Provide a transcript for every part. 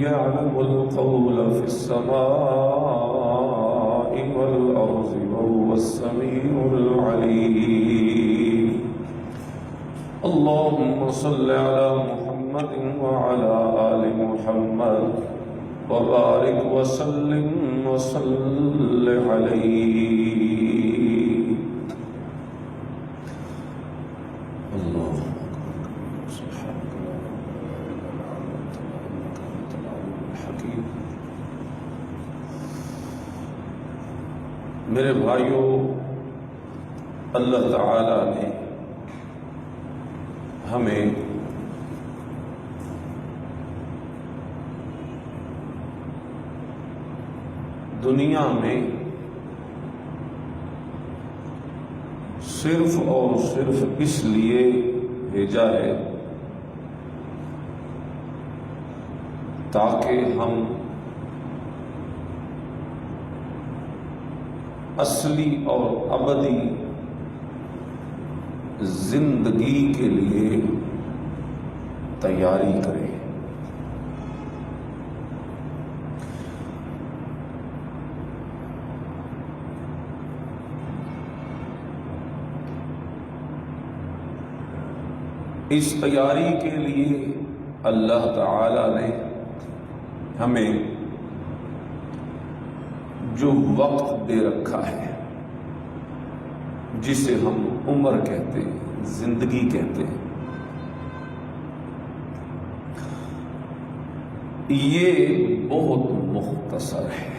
يعلم القول في السماء والأرض وهو السميع العليم. اللهم صل على محمد وعلى آل محمد وبارك وسلم وصل عليه. اللہ میرے بھائیوں، اللہ تعالی نے ہمیں دنیا میں صرف اور صرف اس لیے بھیجا ہے تاکہ ہم اصلی اور ابدی زندگی کے لیے تیاری کریں۔ اس تیاری کے لیے اللہ تعالی نے ہمیں جو وقت دے رکھا ہے، جسے ہم عمر کہتے ہیں، زندگی کہتے ہیں، یہ بہت مختصر ہے۔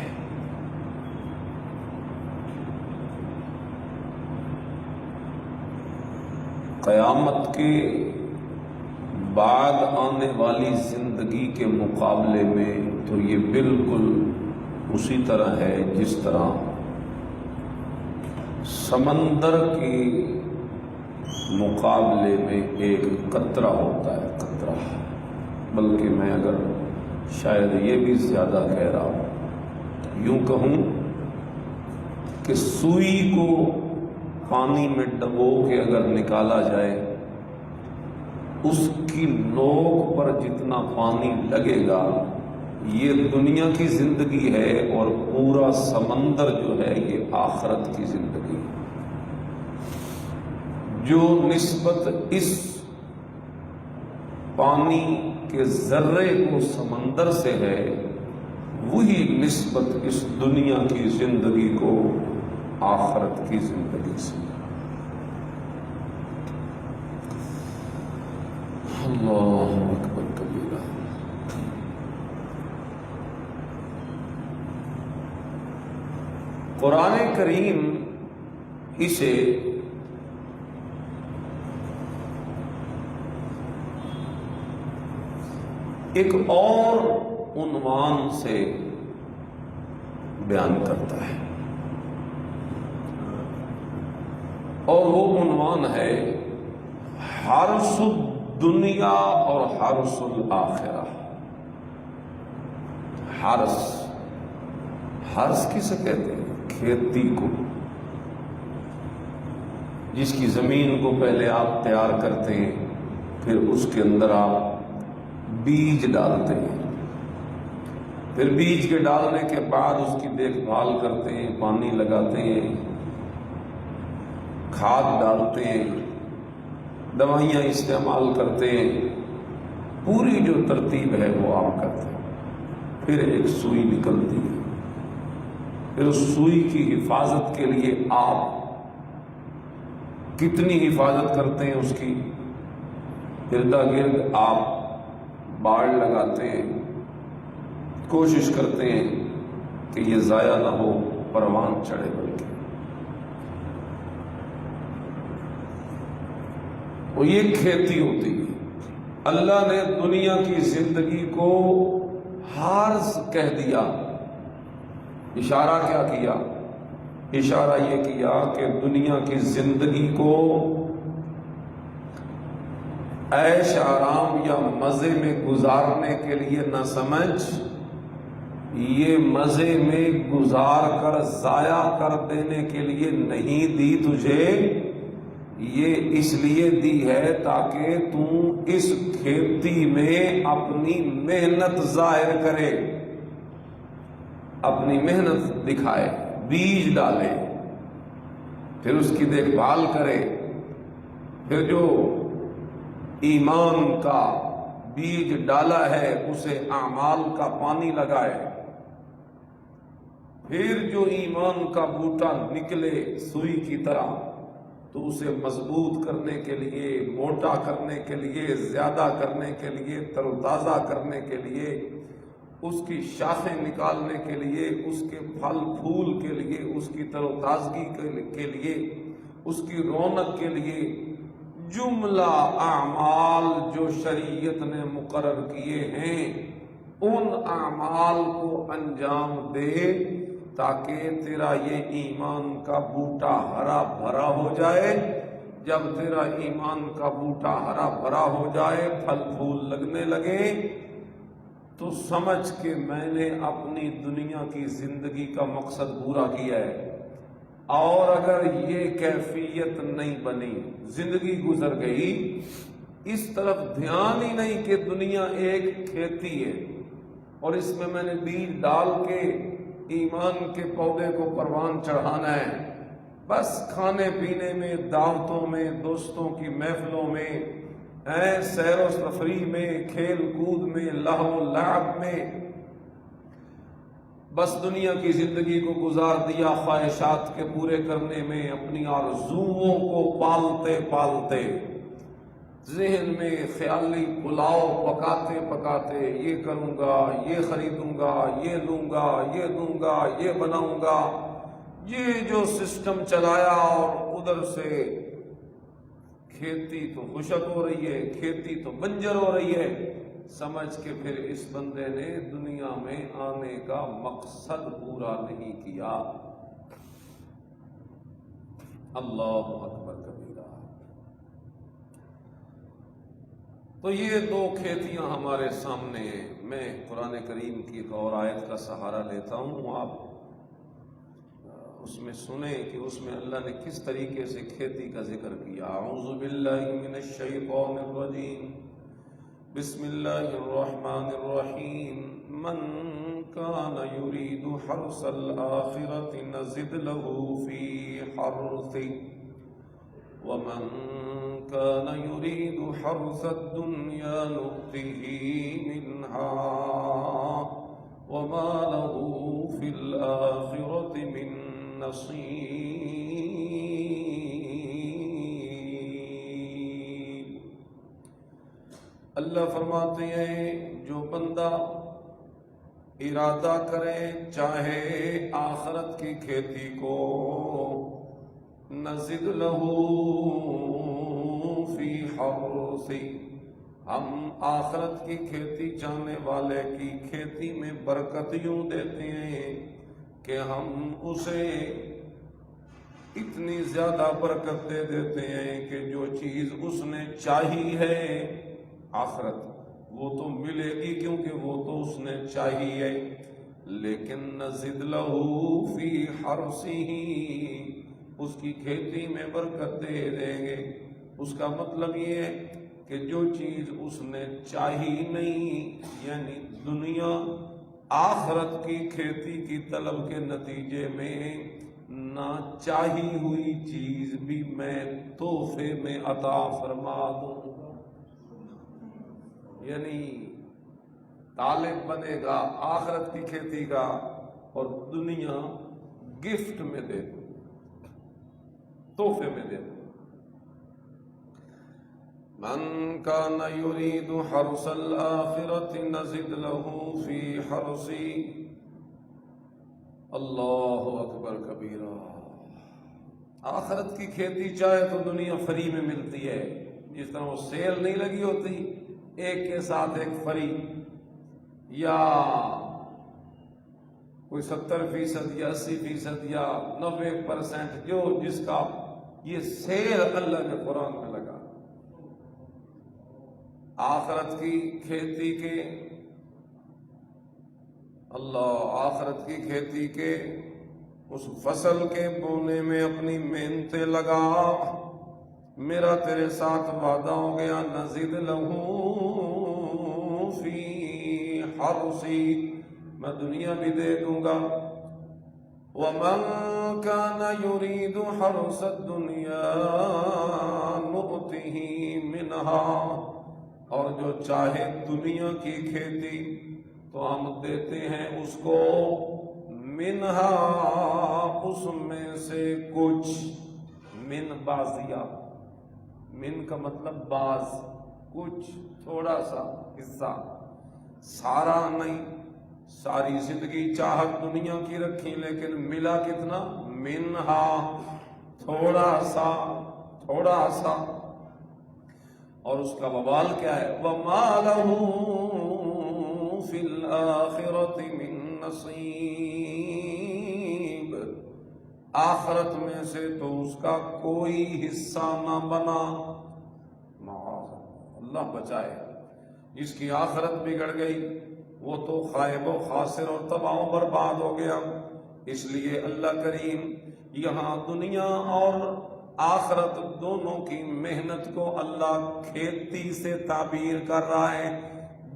قیامت کے بعد آنے والی زندگی کے مقابلے میں تو یہ بالکل اسی طرح ہے جس طرح سمندر کے مقابلے میں ایک قطرہ ہوتا ہے، قطرہ، بلکہ میں اگر شاید یہ بھی زیادہ کہہ رہا ہوں، یوں کہوں کہ سوئی کو پانی میں ڈبو کے اگر نکالا جائے، اس کی نوک پر جتنا پانی لگے گا یہ دنیا کی زندگی ہے، اور پورا سمندر جو ہے یہ آخرت کی زندگی ہے۔ جو نسبت اس پانی کے ذرے کو سمندر سے ہے، وہی نسبت اس دنیا کی زندگی کو آخرت کی زندگی سے۔ اللہ اکبر کبیرہ۔ قرآن کریم اسے ایک اور عنوان سے بیان کرتا ہے، اور وہ عنوان ہے حرث الدنیا اور حرث الآخرہ۔ حرث کسے کہتے ہیں؟ کھیتی کو، جس کی زمین کو پہلے آپ تیار کرتے ہیں، پھر اس کے اندر آپ بیج ڈالتے ہیں، پھر بیج کے ڈالنے کے بعد اس کی دیکھ بھال کرتے ہیں، پانی لگاتے ہیں، کھاد ڈالتے ہیں، دوائیاں استعمال کرتے ہیں، پوری جو ترتیب ہے وہ آپ کرتے ہیں۔ پھر ایک سوئی نکلتی ہے، پھر اس سوئی کی حفاظت کے لیے آپ کتنی حفاظت کرتے ہیں اس کی، اردا گرد آپ باڑ لگاتے ہیں، کوشش کرتے ہیں کہ یہ ضائع نہ ہو، پروان چڑھے۔ بلکہ وہ یہ کھیتی ہوتی ہے۔ اللہ نے دنیا کی زندگی کو حرث کہہ دیا۔ اشارہ کیا کیا؟ اشارہ یہ کیا کہ دنیا کی زندگی کو عیش آرام یا مزے میں گزارنے کے لیے نہ سمجھ، یہ مزے میں گزار کر ضائع کر دینے کے لیے نہیں دی تجھے، یہ اس لیے دی ہے تاکہ تم اس کھیتی میں اپنی محنت ظاہر کرے، اپنی محنت دکھائے، بیج ڈالے، پھر اس کی دیکھ بھال کرے، پھر جو ایمان کا بیج ڈالا ہے اسے اعمال کا پانی لگائے، پھر جو ایمان کا بوٹا نکلے سوئی کی طرح تو اسے مضبوط کرنے کے لیے، موٹا کرنے کے لیے، زیادہ کرنے کے لیے، تر و تازہ کرنے کے لیے، اس کی شاخیں نکالنے کے لیے، اس کے پھل پھول کے لیے، اس کی تر و تازگی کے لیے، اس کی رونق کے لیے جملہ اعمال جو شریعت نے مقرر کیے ہیں ان اعمال کو انجام دے تاکہ تیرا یہ ایمان کا بوٹا ہرا بھرا ہو جائے۔ جب تیرا ایمان کا بوٹا ہرا بھرا ہو جائے، پھل پھول لگنے لگے، تو سمجھ کہ میں نے اپنی دنیا کی زندگی کا مقصد پورا کیا ہے۔ اور اگر یہ کیفیت نہیں بنی، زندگی گزر گئی، اس طرف دھیان ہی نہیں کہ دنیا ایک کھیتی ہے اور اس میں نے بیج ڈال کے ایمان کے پودے کو پروان چڑھانا ہے، بس کھانے پینے میں، دعوتوں میں، دوستوں کی محفلوں میں، سیر و تفریح میں، کھیل کود میں، لہو و لعب میں بس دنیا کی زندگی کو گزار دیا، خواہشات کے پورے کرنے میں، اپنی آرزوؤں کو پالتے پالتے، ذہن میں خیالی پلاؤ پکاتے پکاتے، یہ کروں گا، یہ خریدوں گا، یہ لوں گا، یہ دوں گا، یہ بناؤں گا، یہ جو سسٹم چلایا، اور ادھر سے کھیتی تو خشک ہو رہی ہے، کھیتی تو بنجر ہو رہی ہے، سمجھ کے پھر اس بندے نے دنیا میں آنے کا مقصد پورا نہیں کیا۔ اللہ اکبر کبیرہ۔ تو یہ دو کھیتیاں ہمارے سامنے ہیں۔ میں قرآن کریم کی ایک اور آیت کا سہارا لیتا ہوں، آپ اس میں سنیں کہ اس میں اللہ نے کس طریقے سے کھیتی کا ذکر کیا۔ اعوذ باللہ من الشیطان الرجیم، بسم اللہ الرحمن الرحیم، من کان یرید حرث الآخرة نزد له فی حرثه ومن کان یرید حرث الدنیا نؤته منها وما له فی الآخرة من نصیب۔ اللہ فرماتے ہیں جو بندہ ارادہ کرے، چاہے آخرت کی کھیتی کو، نزد لہ فی حرثہ، ہم آخرت کی کھیتی چاہنے والے کی کھیتی میں برکت یوں دیتے ہیں کہ ہم اسے اتنی زیادہ برکت دے دیتے ہیں کہ جو چیز اس نے چاہی ہے آخرت وہ تو ملے گی، کیونکہ وہ تو اس نے چاہی ہے، لیکن نزد لہ فی حرثہ، اس کی کھیتی میں برکت دے دیں گے۔ اس کا مطلب یہ ہے کہ جو چیز اس نے چاہی نہیں، یعنی دنیا آخرت کی کھیتی کی طلب کے نتیجے میں نہ چاہی ہوئی چیز بھی میں تحفے میں عطا فرما دوں گا۔ یعنی طالب بنے گا آخرت کی کھیتی کا اور دنیا گفٹ میں دے دوں، تحفے میں دے دوں۔ من کان یرید حرث الآخرة نزد له فی حرثہ۔ اللہ اکبر کبیرہ۔ آخرت کی کھیتی چاہے تو دنیا فری میں ملتی ہے، جس طرح وہ سیل نہیں لگی ہوتی ایک کے ساتھ ایک فری، یا کوئی 70% یا 80% یا 90% جو جس کا یہ سیل اللہ نے قرآن میں لگا۔ آخرت کی کھیتی کے اللہ آخرت کی کھیتی کے اس فصل کے بونے میں اپنی محنتیں لگا، میرا تیرے ساتھ وعدہ ہو گیا نزد لہو فی حرسی، میں دنیا بھی دے دوں گا. وَمَن كَانَ يُرِيدُ حَرْثَ الدُّنْيَا نُؤْتِهِ مِنْهَا، اور جو چاہے دنیا کی کھیتی تو ہم دیتے ہیں اس کو منہا، اس میں سے کچھ. من بازیا، من کا مطلب باز، کچھ تھوڑا سا حصہ، سارا نہیں. ساری زندگی چاہت دنیا کی رکھی لیکن ملا کتنا؟ منہا، تھوڑا سا تھوڑا سا. اور اس کا وبال کیا ہے؟ وَمَا لَهُ فِي الْآخِرَةِ مِن نَصِيبٍ، آخرت میں سے تو اس کا کوئی حصہ نہ بنا. اللہ بچائے. جس کی آخرت بگڑ گئی وہ تو خائب و خاسر اور تباہ و برباد ہو گیا. اس لیے اللہ کریم یہاں دنیا اور آخرت دونوں کی محنت کو اللہ کھیتی سے تعبیر کر رہا ہے.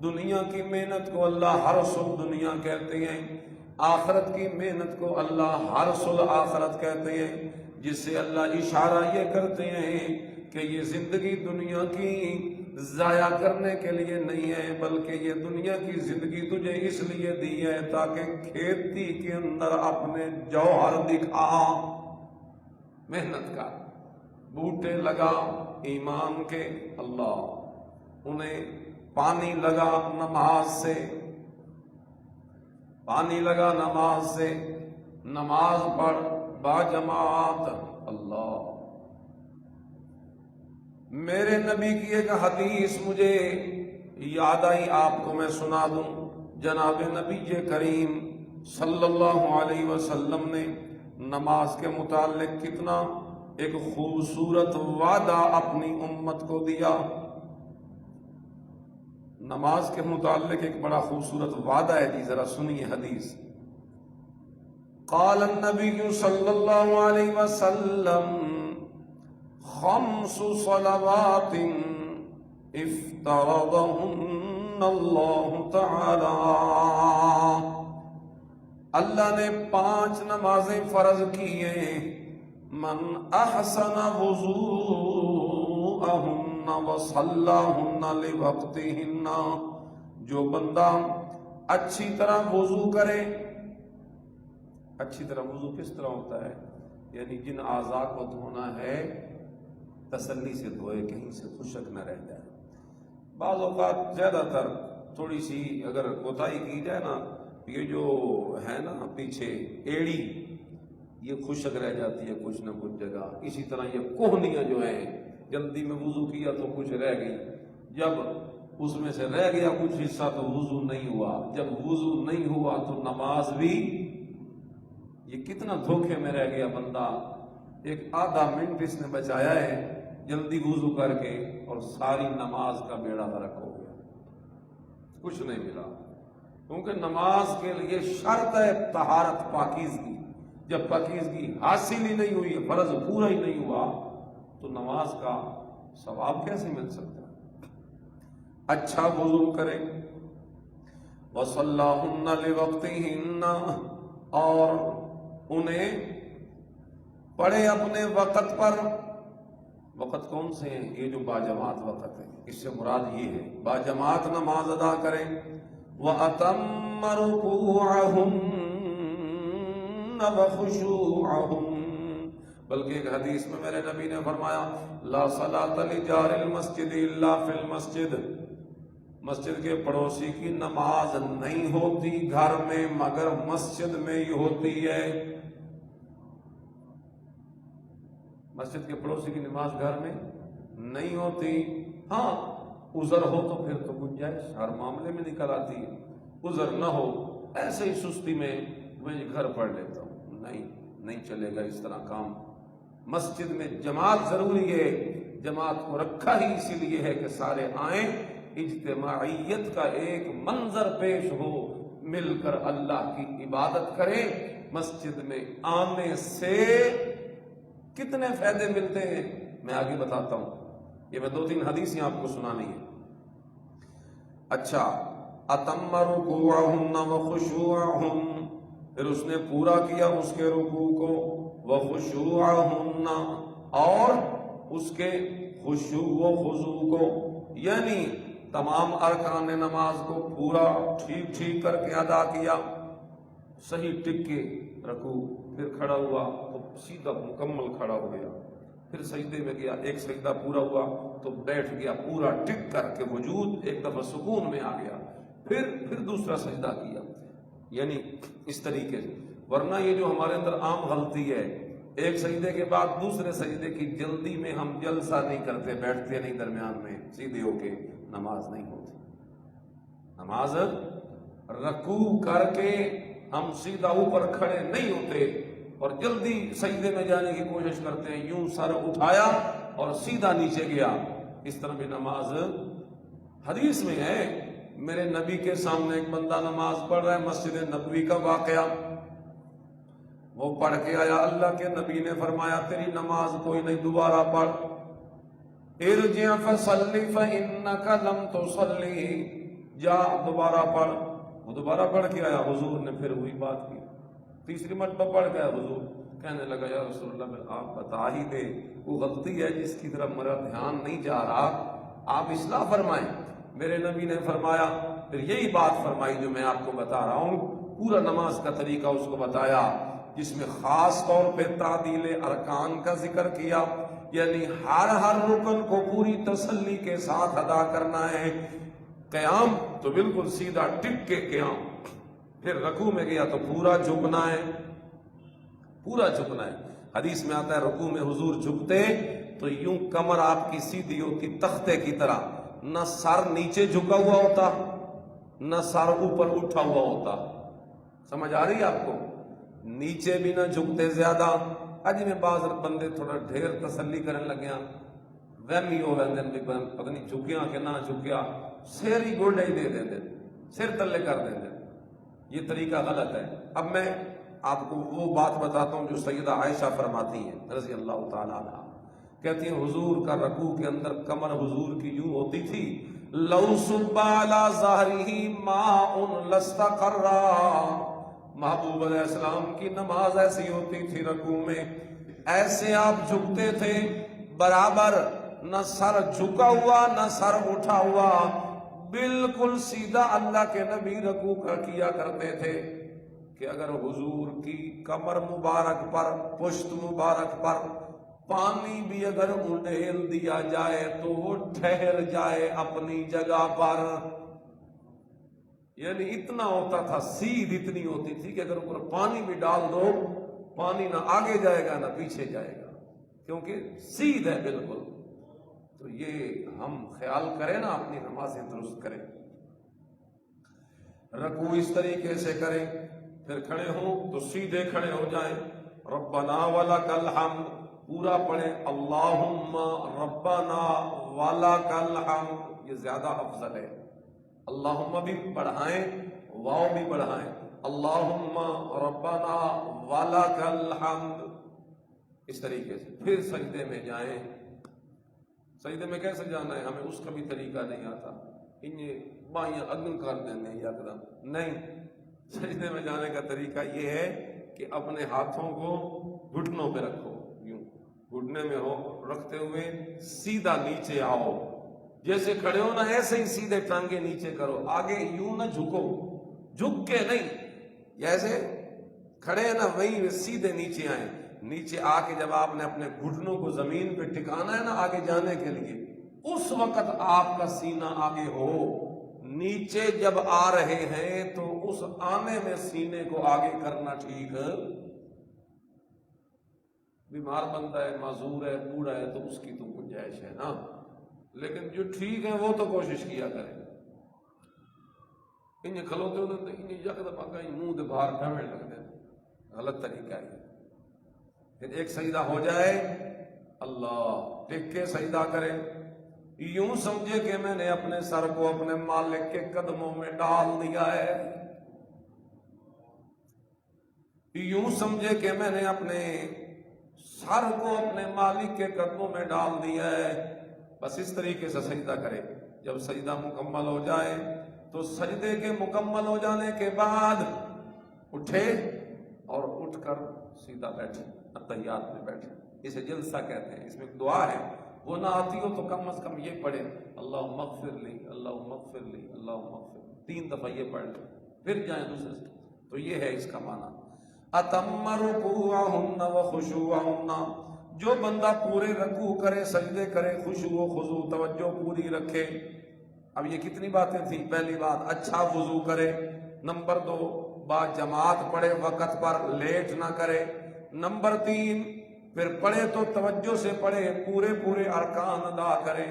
دنیا کی محنت کو اللہ حرث الدنیا کہتے ہیں، آخرت کی محنت کو اللہ حرث الآخرت کہتے ہیں، جس سے اللہ اشارہ یہ کرتے ہیں کہ یہ زندگی دنیا کی ضائع کرنے کے لیے نہیں ہے، بلکہ یہ دنیا کی زندگی تجھے اس لیے دی ہے تاکہ کھیتی کے اندر اپنے جوہر دکھا. محنت کا بوٹے لگا ایمان کے، اللہ انہیں پانی لگا نماز سے، پانی لگا نماز سے، نماز پڑھ باجماعت. اللہ، میرے نبی کی ایک حدیث مجھے یاد آئی، آپ کو میں سنا دوں. جناب نبی کریم صلی اللہ علیہ وسلم نے نماز کے متعلق کتنا ایک خوبصورت وعدہ اپنی امت کو دیا. نماز کے متعلق ایک بڑا خوبصورت وعدہ ہے جی، ذرا سنیے حدیث. قال النبی صلی اللہ علیہ وسلم خمس صلوات افترضهن اللہ تعالی، اللہ نے 5 نمازیں فرض کی ہیں. من احسن وضوءهن وصلاهن لوقتهن، جو بندہ اچھی طرح وضو کرے. اچھی طرح وضو کس طرح ہوتا ہے؟ یعنی جن اعضاء کو دھونا ہے تسلی سے دھوئے، کہیں سے خشک نہ رہ جائے. بعض اوقات زیادہ تر تھوڑی سی اگر کوتاہی کی جائے نا، یہ جو ہے نا پیچھے ایڑی، یہ خشک رہ جاتی ہے کچھ نہ کچھ جگہ. اسی طرح یہ کوہنیاں جو ہیں، جلدی میں وضو کیا تو کچھ رہ گئی، جب اس میں سے رہ گیا کچھ حصہ تو وضو نہیں ہوا. جب وضو نہیں ہوا تو نماز بھی، یہ کتنا دھوکے میں رہ گیا بندہ. ایک آدھا منٹ اس نے بچایا ہے جلدی وضو کر کے، اور ساری نماز کا بیڑا غرق ہو گیا، کچھ نہیں ملا. کیونکہ نماز کے لیے شرط ہے طہارت، پاکیزگی. جب پاکیزگی حاصل ہی نہیں ہوئی، فرض پورا ہی نہیں ہوا، تو نماز کا ثواب کیسے مل سکتا ہے؟ اچھا وضو کرے. وَصَلَّاهُنَّ لِوَقْتِهِنَّ، اور انہیں پڑھے اپنے وقت پر. وقت کون سے ہیں؟ یہ جو باجماعت وقت ہے، اس سے مراد یہ ہے باجماعت نماز ادا کریں. وَأَتَمَّ رُكُوعَهُنَّ وَخُشُوعَهُنَّ، بلکہ ایک حدیث میں میرے نبی نے فرمایا لا صلاۃ لجار المسجد الا فی المسجد، مسجد کے پڑوسی کی نماز نہیں ہوتی گھر میں مگر مسجد میں ہی ہوتی ہے. مسجد کے پڑوسی کی نماز گھر میں نہیں ہوتی. ہاں عذر ہو تو پھر تو گنجائش ہر معاملے میں نکل آتی ہے. عذر نہ ہو، ایسے ہی سستی میں گھر پڑھ لیتا ہوں، نہیں چلے گا اس طرح کام. مسجد میں جماعت ضروری ہے. جماعت کو رکھا ہی اسی لیے ہے کہ سارے آئیں، اجتماعیت کا ایک منظر پیش ہو، مل کر اللہ کی عبادت کریں. مسجد میں آنے سے کتنے فائدے ملتے ہیں؟ میں آگے بتاتا ہوں، یہ میں 2-3 حدیثیں آپ کو سنانی ہے۔ اچھا، اتم رکوعہن وخشوعہن، پھر اس نے پورا کیا اس کے رکوع کو، وخشوعہن، اور اس کے خشوع و خضوع کو، یعنی تمام ارکان نماز کو پورا ٹھیک ٹھیک کر کے ادا کیا، صحیح ٹک کے رکوع، پھر کھڑا ہوا تو سیدھا مکمل کھڑا ہو گیا، پھر سجدے میں گیا، ایک سجدہ پورا ہوا تو بیٹھ گیا پورا ٹک کر کے، وجود ایک دفعہ سکون میں آ گیا، پھر دوسرا سجدہ کیا، یعنی اس طریقے سے۔ ورنہ یہ جو ہمارے اندر عام غلطی ہے، ایک سجدے کے بعد دوسرے سجدے کی جلدی میں ہم جلسہ نہیں کرتے، بیٹھتے نہیں درمیان میں سیدھے ہو کے، نماز نہیں ہوتی۔ نماز رکوع کر کے ہم سیدھا اوپر کھڑے نہیں ہوتے اور جلدی سجدے میں جانے کی کوشش کرتے ہیں، یوں سر اٹھایا اور سیدھا نیچے گیا، اس طرح بھی نماز۔ حدیث میں ہے، میرے نبی کے سامنے ایک بندہ نماز پڑھ رہا ہے، مسجد نبوی کا واقعہ، وہ پڑھ کے آیا، اللہ کے نبی نے فرمایا تیری نماز کوئی نہیں، دوبارہ پڑھ، ارجع فصلی فإنک لم تصلی، جا دوبارہ پڑھ۔ وہ دوبارہ پڑھ کے آیا، حضور نے پھر وہی بات کی، تیسری مرتبہ پڑھ گیا، حضور کہنے لگا یا رسول اللہ آپ بتا ہی دے، وہ غلطی ہے جس کی طرف میرا دھیان نہیں جا رہا، آپ اصلاح فرمائیں۔ میرے نبی نے فرمایا، پھر یہی بات فرمائی جو میں آپ کو بتا رہا ہوں، پورا نماز کا طریقہ اس کو بتایا، جس میں خاص طور پہ تعدیل ارکان کا ذکر کیا، یعنی ہر رکن کو پوری تسلی کے ساتھ ادا کرنا ہے۔ قیام تو بالکل سیدھا ٹک کے قیام، پھر رکوع میں گیا تو پورا جھکنا ہے، پورا جھکنا ہے۔ حدیث میں آتا ہے رکوع میں حضور جھکتے تو یوں کمر آپ کی سیدھی ہوتی تختے کی طرح، نہ سر نیچے جھکا ہوا ہوتا نہ سر اوپر اٹھا ہوا ہوتا۔ سمجھ آ رہی ہے آپ کو؟ نیچے بھی نہ جھکتے زیادہ، اج میں بعض بندے تھوڑا ڈھیر تسلی کرنے لگیا، وہمی ہو رہے ہیں پتہ نہیں جھکیا کہ نہ جھکیا، سر ہی گوڈے ہی دے دیں، سر تلے کر دیں، یہ طریقہ غلط ہے۔ اب میں آپ کو وہ بات بتاتا ہوں جو سیدہ عائشہ فرماتی ہیں رضی اللہ تعالیٰ عنہ، کہتی ہیں حضور کا رکوع کے اندر کمر حضور کی یوں ہوتی تھی، لو صب علی ظہرہ ماء لاستقر، محبوب علیہ السلام کی نماز ایسی ہوتی تھی رکوع میں، ایسے آپ جھکتے تھے برابر، نہ سر جھکا ہوا نہ سر اٹھا ہوا، بالکل سیدھا اللہ کے نبی رکوع کیا کرتے تھے کہ اگر حضور کی کمر مبارک پر، پشت مبارک پر پانی بھی اگر اڈیل دیا جائے تو وہ ٹھہر جائے اپنی جگہ پر، یعنی اتنا ہوتا تھا، سیدھ اتنی ہوتی تھی کہ اگر اوپر پانی بھی ڈال دو، پانی نہ آگے جائے گا نہ پیچھے جائے گا، کیونکہ سیدھ ہے بالکل۔ تو یہ ہم خیال کریں نا، اپنی نمازیں درست کریں، رکوع اس طریقے سے کریں، پھر کھڑے ہوں تو سیدھے کھڑے ہو جائیں، ربنا ولک الحمد پورا پڑھیں، اللہم ربنا ولک الحمد، یہ زیادہ افضل ہے، اللہم بھی بڑھائیں، واو بھی بڑھائیں، اللہم ربنا ولک الحمد، اس طریقے سے۔ پھر سجدے میں جائیں، سجدے میں کیسے جانا ہے ہمیں اس کا بھی طریقہ نہیں آتا، انہیں بائیں اگن کر دینے یکدم نہیں، سجدے میں جانے کا طریقہ یہ ہے کہ اپنے ہاتھوں کو گھٹنوں پہ رکھو، یوں گھٹنے میں ہو رکھتے ہوئے سیدھا نیچے آؤ، جیسے کھڑے ہو نا ایسے ہی سیدھے ٹانگے نیچے کرو، آگے یوں نہ جھکو، جھک کے نہیں، جیسے کھڑے ہیں نا وہیں سیدھے نیچے آئیں، نیچے آ کے جب آپ نے اپنے گھٹنوں کو زمین پہ ٹکانا ہے نا آگے جانے کے لیے، اس وقت آپ کا سینہ آگے ہو، نیچے جب آ رہے ہیں تو اس آنے میں سینے کو آگے کرنا ٹھیک ہے۔ بیمار بندہ ہے، معذور ہے، بوڑھا ہے تو اس کی تو گنجائش ہے نا، لیکن جو ٹھیک ہے وہ تو کوشش کیا کرے، انہیں کھلوتے ہوتے تو انہیں یکدم آگا منہ دے باہر ڈھوے لگ دیں، غلط طریقہ ہے۔ پھر ایک سجدہ ہو جائے، اللہ ٹک کے سجدہ کرے، یوں سمجھے کہ میں نے اپنے سر کو اپنے مالک کے قدموں میں ڈال دیا ہے، یوں سمجھے کہ میں نے اپنے سر کو اپنے مالک کے قدموں میں ڈال دیا ہے، بس اس طریقے سے سجدہ کرے۔ جب سجدہ مکمل ہو جائے تو سجدے کے مکمل ہو جانے کے بعد اٹھے اور اٹھ کر سیدھا بیٹھے، اتحیات میں بیٹھے۔ اسے جلسہ کہتے ہیں، اس میں ایک دعا ہے، وہ نہ آتی ہو تو کم از کم یہ پڑھے، اللہم اغفر لی، اللہم اغفر لی، اللہم اغفر لی، 3 دفعہ یہ پڑھ لیں، پھر جائیں دوسرے سے۔ تو یہ ہے اس کا معنی۔ اتم رکوعہن وخشوعہن، جو بندہ پورے رکوع کرے، سجدے کرے، خشوع و خضوع، توجہ پوری رکھے۔ اب یہ کتنی باتیں تھیں؟ پہلی بات اچھا وضو کرے، نمبر 2 با جماعت پڑھے، وقت پر لیٹ نہ کرے، نمبر 3 پھر پڑھے تو توجہ سے پڑھے، پورے ارکان ادا کرے۔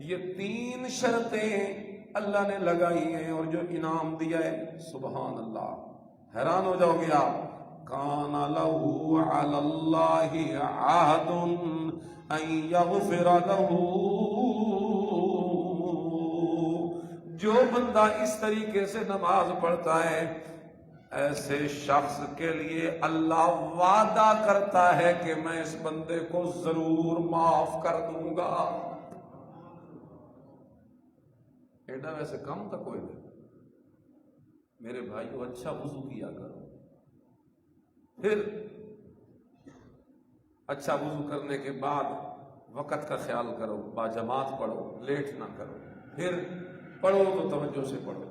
یہ 3 شرطیں اللہ نے لگائی ہیں اور جو انعام دیا ہے، سبحان اللہ، حیران ہو جاؤ گے آپ۔ کان لہ علی اللہ عہد ان یغفر لہ، جو بندہ اس طریقے سے نماز پڑھتا ہے، ایسے شخص کے لیے اللہ وعدہ کرتا ہے کہ میں اس بندے کو ضرور معاف کر دوں گا۔ ایڈا ویسے کم تھا کوئی نہیں میرے بھائی کو، اچھا وضو کیا کرو، پھر اچھا وضو کرنے کے بعد وقت کا خیال کرو، باجماعت پڑھو، لیٹ نہ کرو، پھر پڑھو تو توجہ سے پڑھو۔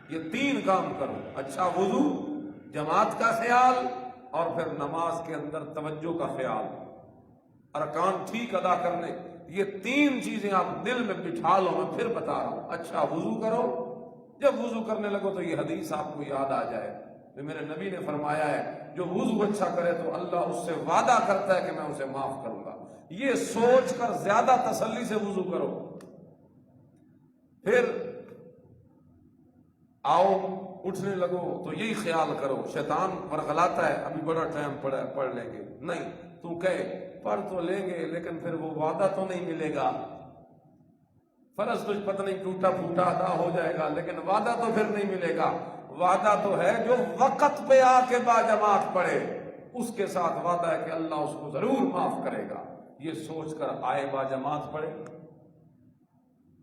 یہ 3 کام کرو، اچھا وضو، جماعت کا خیال، اور پھر نماز کے اندر توجہ کا خیال، ارکان ٹھیک ادا کرنے۔ یہ 3 چیزیں آپ دل میں بٹھا لو، میں پھر بتا رہا ہوں۔ اچھا وضو کرو، جب وضو کرنے لگو تو یہ حدیث آپ کو یاد آ جائے کہ میرے نبی نے فرمایا ہے جو وضو اچھا کرے تو اللہ اس سے وعدہ کرتا ہے کہ میں اسے معاف کروں گا۔ یہ سوچ کر زیادہ تسلی سے وضو کرو، پھر آؤ اٹھنے لگو تو یہی خیال کرو، شیطان ورغلاتا ہے ابھی بڑا ٹائم پڑھ لیں گے، نہیں، تو کہے پڑھ تو لیں گے لیکن پھر وہ وعدہ تو نہیں ملے گا، فرض تو پتہ نہیں ٹوٹا پھوٹا ادا ہو جائے گا لیکن وعدہ تو پھر نہیں ملے گا۔ وعدہ تو ہے جو وقت پہ آ کے باجماعت پڑھے، اس کے ساتھ وعدہ ہے کہ اللہ اس کو ضرور معاف کرے گا۔ یہ سوچ کر آئے باجماعت پڑھے،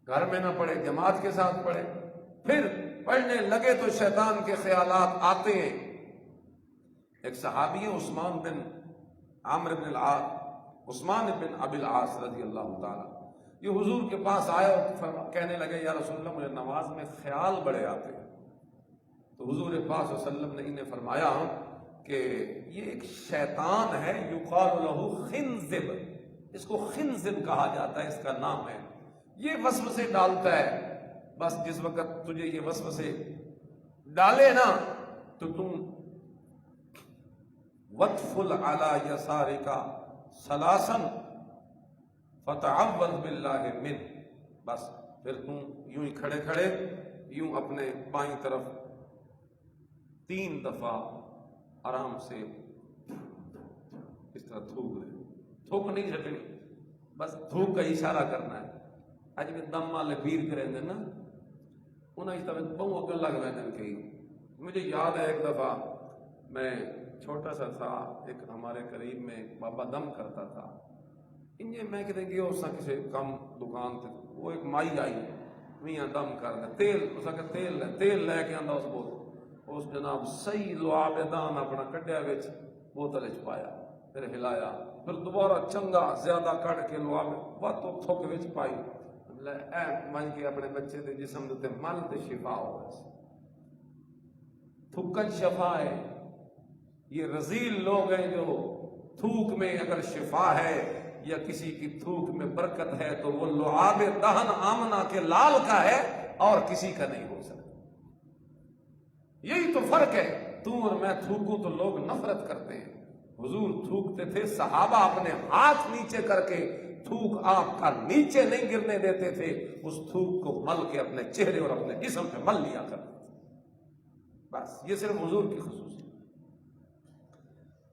گھر میں نہ پڑھے، جماعت کے ساتھ پڑھے، پھر پڑھنے لگے تو شیطان کے خیالات آتے ہیں۔ ایک صحابی ہے عثمان بن عامر بن العاص، عثمان بن ابی العاص رضی اللہ تعالیٰ، یہ حضور کے پاس آئے اور کہنے لگے یا رسول اللہ مجھے نماز میں خیال بڑے آتے ہیں۔ تو حضور پاک صلی اللہ علیہ وسلم نے انہیں فرمایا کہ یہ ایک شیطان ہے، یقال لہ خنزب، اس کو خنزب کہا جاتا ہے، اس کا نام ہے، یہ وسوسے ڈالتا ہے۔ بس جس وقت تجھے یہ وسوسے ڈالے نا تو تم وَتْفُلْ عَلَى يَسَارِكَ ثَلَاثًا فَتَعَوَّذْ بِاللَّهِ مِنْ، بس پھر تم یوں ہی کھڑے کھڑے یوں اپنے بائیں طرف 3 دفعہ آرام سے اس طرح تھوک لے، تھوک نہیں جھٹنی، بس تھوک کا اشارہ کرنا ہے۔ اج میں دم والے پیر کریں دے نا انہیں اس طرح بہت اگل لگ رہے ہیں کہیں۔ مجھے یاد ہے ایک دفعہ میں چھوٹا سا تھا، ایک ہمارے قریب میں ایک بابا دم کرتا تھا، انہیں میں کہتے گیا اس کسی کم دکان تھے، وہ ایک مائی آئی میاں دم کر دے تیل، اس کا تیل لے کے آندا اس بوتل، اس جناب صحیح لعاب دان اپنا کڈیا وچ بوتل وچ پایا، پھر ہلایا، پھر دوبارہ چنگا زیادہ کٹ کے لعاب باتوں تھوک وچ پائی، اے من کے اپنے بچے دے جسم دے من تے شفا ہو، تھکن شفا ہے۔ یہ رذیل لوگ ہیں جو تھوک میں اگر شفا ہے یا کسی کی تھوک میں برکت ہے تو وہ لعاب دہن آمنہ کے لال کا ہے اور کسی کا نہیں ہو سکتا۔ یہی تو فرق ہے، تو اور میں تھوکوں تو لوگ نفرت کرتے ہیں، حضور تھوکتے تھے، صحابہ اپنے ہاتھ نیچے کر کے تھوک آپ کا نیچے نہیں گرنے دیتے تھے، اس تھوک کو مل کے اپنے چہرے اور اپنے جسم پہ مل لیا کرتے تھے، بس یہ صرف حضور کی خصوصیت۔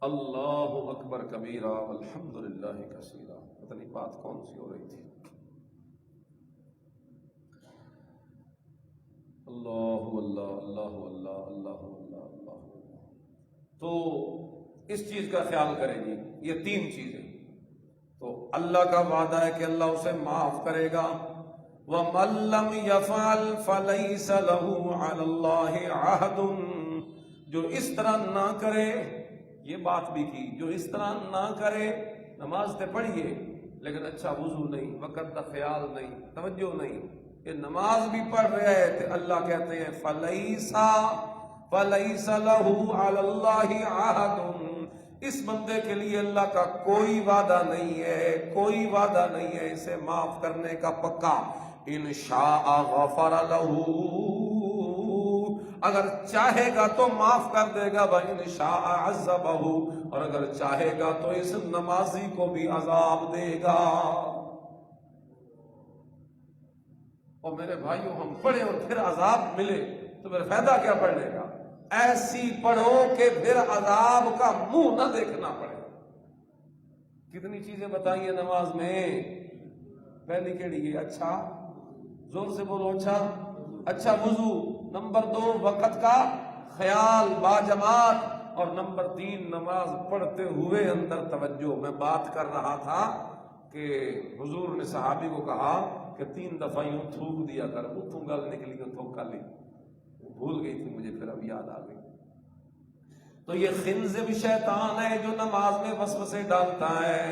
اللہ اکبر کبیرہ والحمدللہ کثیرہ، پتہ نہیں بات کون سی ہو رہی تھی۔ اللہ اللہ اللہ اللہ اللہ اللہ اللہ۔ تو اس چیز کا خیال کرے جی، یہ 3 چیزیں تو اللہ کا وعدہ ہے کہ اللہ اسے معاف کرے گا۔ وَمَن لَّمْ يَفْعَلْ فَلَيْسَ لَهُ عَلَى اللَّهِ عَهْدٌ، جو اس طرح نہ کرے، یہ بات بھی کی، جو اس طرح نہ کرے، نماز تے پڑھیے لیکن اچھا وضو نہیں، وقت کا خیال نہیں، توجہ نہیں، یہ نماز بھی پڑھ رہے ہیں تو اللہ کہتے ہیں فَلَيْسَ لَهُ عَلَى اللَّهِ عَهْدٌ، اس بندے کے لیے اللہ کا کوئی وعدہ نہیں ہے، کوئی وعدہ نہیں ہے اسے معاف کرنے کا پکا۔ ان شاء غفر له، اگر چاہے گا تو معاف کر دے گا، وَإِن شاء عَذَّبَهُ، اور اگر چاہے گا تو اس نمازی کو بھی عذاب دے گا۔ اور میرے بھائیوں، ہم پڑھیں اور پھر عذاب ملے تو پھر فائدہ کیا پڑھنے کا؟ ایسی پڑھو کہ پھر عذاب کا منہ نہ دیکھنا پڑے۔ کتنی چیزیں بتائیں ہیں نماز میں، پہلی کیڑی ہے اچھا، زور سے بولو، اچھا وضو، نمبر 2 وقت کا خیال باجماعت، اور نمبر 3 نماز پڑھتے ہوئے اندر توجہ۔ میں بات کر رہا تھا کہ حضور نے صحابی کو کہا کہ 3 دفعہ یوں تھوک دیا کر، اتوں گل نکلی تو تھوک کر لی، بھول گئی تھی مجھے، پھر اب یاد آ گئی۔ تو یہ خنزب شیطان ہے جو نماز میں وسوسے ڈالتا ہے۔